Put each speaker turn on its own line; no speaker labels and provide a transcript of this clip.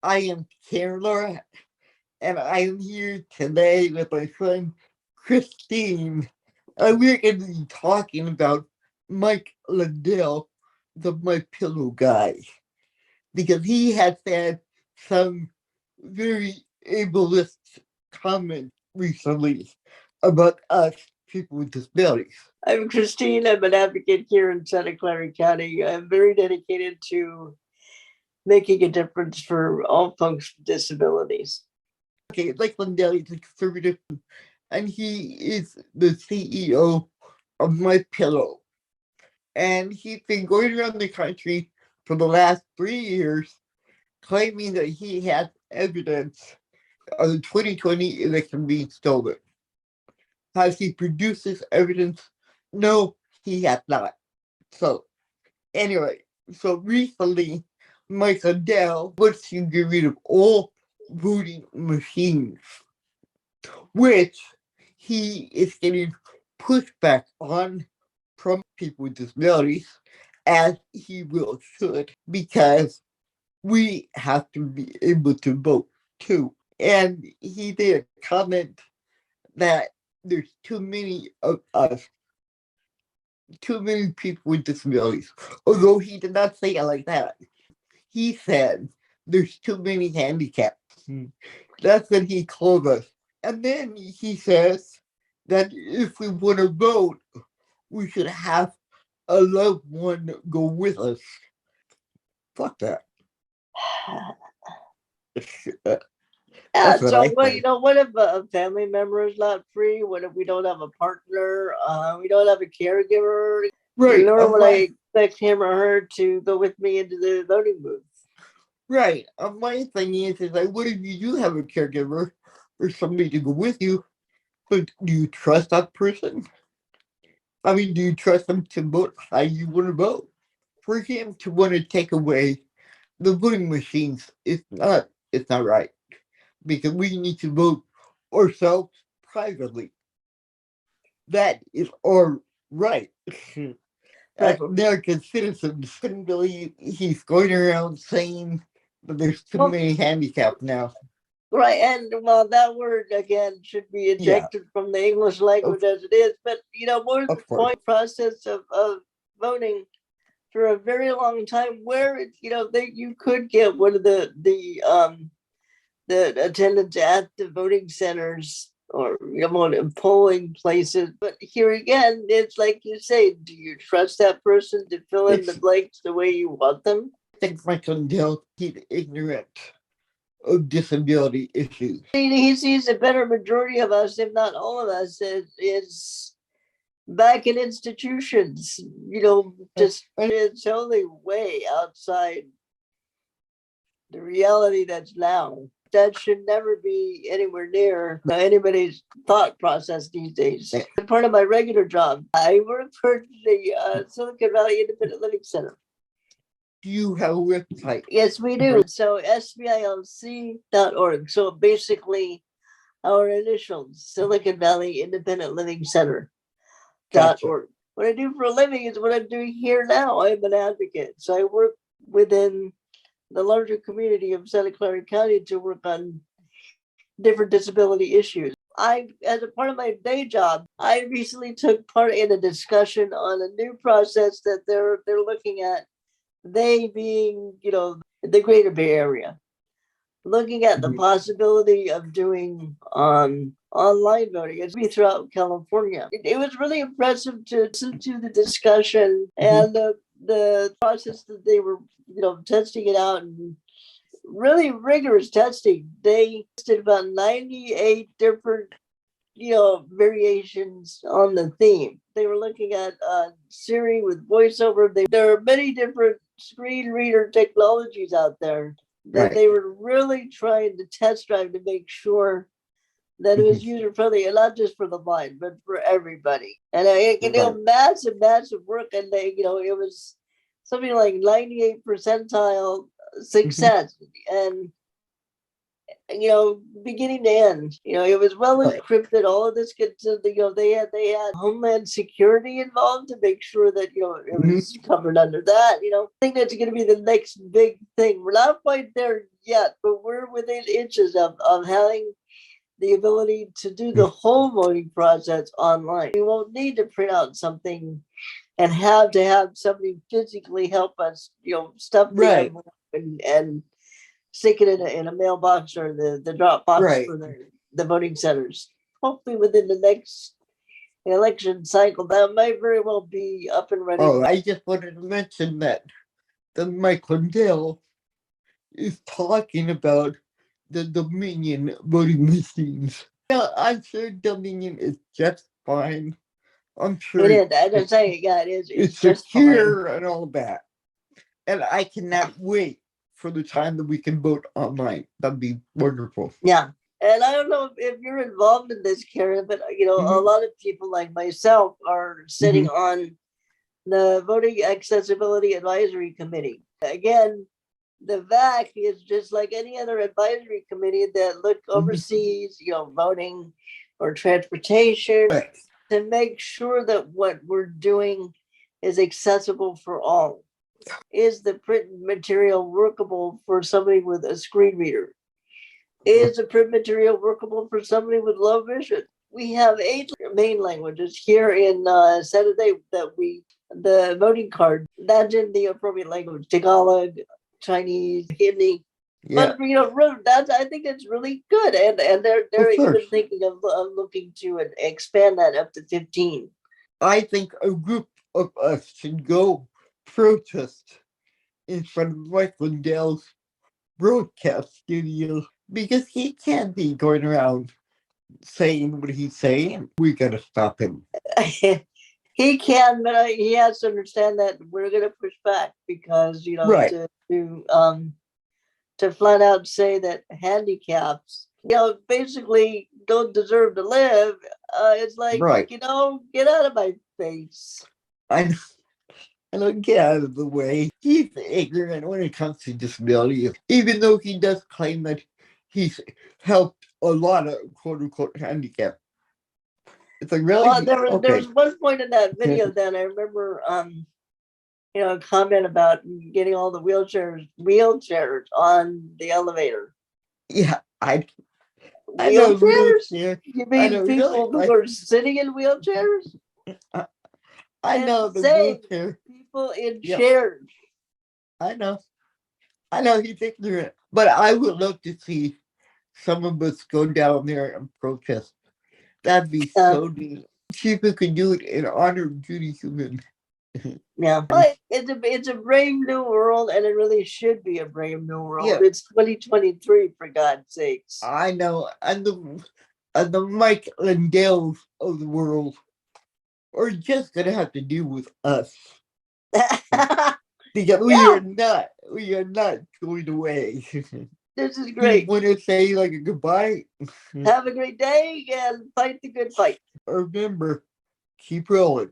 I am Taylor, and I am here today with my friend Christine. And we're going to be talking about Mike Lindell, the My Pillow guy, because he has had some very ableist comments recently about us people with disabilities.
I'm Christine. I'm an advocate here in Santa Clara County. I'm very dedicated to making a difference for all folks with disabilities.
Okay, like Lindell is a conservative, and he is the CEO of My Pillow, and he's been going around the country for the last 3 years claiming that he has evidence of the 2020 election being stolen. Has he produced this evidence? No, he has not. So, anyway, so recently, Mike Lindell wants to get rid of all voting machines, which he is getting pushback on from people with disabilities, as he will should, because we have to be able to vote too. And he did a comment that there's too many of us, too many people with disabilities. Although he did not say it like that. He said there's too many handicaps. That's what he called us. And then he says that if we want to vote, we should have a loved one go with us. Fuck that.
Yeah,
That's what
so
I think.
what if a family member is not free? What if we don't have a partner? We don't have a caregiver?
Right.
Nor would I expect him or her to go with me into the voting booth.
Right. My thing is like, what if you do have a caregiver or somebody to go with you, but do you trust that person? I mean, do you trust them to vote how you want to vote? For him to want to take away the voting machines, it's not right. Because we need to vote ourselves privately. That is our right. As
Right.
American citizens, couldn't believe he's going around saying that there's too
Well,
many handicaps now.
right. And well, that word again should be
Yeah,
ejected from the English
of,
language as it is. But more to the
of course.
point, process of voting for a very long time, where you could get one of the attendance at the voting centers or polling places. But here again, it's like you say, do you trust that person to fill in the
It's
blanks the way you want them?
things like Lindell, he's ignorant of disability issues.
He sees a better majority of us, if not all of us, is back in institutions, just
And
it's only way outside the reality that's now. That should never be anywhere near anybody's thought process these days. Part of my regular job, I work for the Silicon Valley Independent Living Center.
you have a website.
Yes, we do. So SVILC.org. So basically, our initials, Silicon Valley Independent Living Center.
Gotcha.
.org. What I do for a living is what I'm doing here now. I'm an advocate. So I work within the larger community of Santa Clara County to work on different disability issues. As a part of my day job, I recently took part in a discussion on a new process that they're looking at. They being, the Greater Bay Area, looking at the possibility of doing online voting. It's be throughout California. It was really impressive to listen to the discussion and the process that they were, testing it out, and really rigorous testing. They tested about 98 different, variations on the theme. They were looking at Siri with voiceover. There are many different screen reader technologies out there that
Right.
they were really trying to test drive to make sure that it was user friendly, and not just for the blind, but for everybody. And massive, massive work, and it was something like 98 percentile success, and beginning to end. It was well
Right.
encrypted. All of this gets, they had Homeland Security involved to make sure that it
Mhm.
was covered under that. I think that's going to be the next big thing. We're not quite there yet, but we're within inches of having the ability to do the whole voting process online. We won't need to print out something and have to have somebody physically help us, stuff the
Right.
envelope and stick it in a mailbox or the drop box
Right.
for the voting centers. Hopefully within the next election cycle, that might very well be up and running.
Oh, I just wanted to mention that the Mike Lindell is talking about the Dominion voting machines. Yeah, I'm sure Dominion is just fine. I'm sure
It is. As I say, yeah, it is. It's just fine.
secure and all that. And I cannot wait for the time that we can vote online. That'd be wonderful.
Yeah. And I don't know if you're involved in this, Karen, but a
Mhm.
lot of people like myself are sitting
Mhm.
on the Voting Accessibility Advisory Committee. Again, the VAC is just like any other advisory committee that look oversees, voting or transportation
Right.
to make sure that what we're doing is accessible for all. Is the print material workable for somebody with a screen reader? Is the print material workable for somebody with low vision? We have 8 main languages here in Saturday that the voting card, that's in the appropriate language, Tagalog, Chinese, Hindi.
Yeah.
But that's, I think it's really good, and they're even thinking of looking to expand that up to 15.
I think a group of us should go protest in front of Mike Lindell's broadcast studio because he can't be going around saying what he's saying. We gotta stop him.
He can, but he has to understand that we're going to push back because
Right.
to flat out say that handicaps basically don't deserve to live. It's like,
Right.
get out of my face.
I don't get out of the way. He's ignorant when it comes to disability, even though he does claim that he's helped a lot of quote unquote handicap. It's like, really?
Well, there was one point in that video that I remember a comment about getting all the wheelchairs on the elevator.
Yeah, I know
Wheelchairs? You
I
mean
know,
people
really,
who are sitting in wheelchairs?
I know the
Insane.
wheelchair.
People in
Yep.
chairs.
I know he's ignorant, but I would love to see some of us go down there and protest. That'd be so neat. See if we could do it in honor of Judy Human.
Yeah, but it's a brave new world, and it really should be a brave new world.
Yeah.
It's 2023, for God's sakes.
I know, and the Mike Lindells of the world are just gonna have to deal with us. Because we are not going away.
This is great.
You want to say like a goodbye?
Have a great day and fight the good fight.
Remember, keep rolling.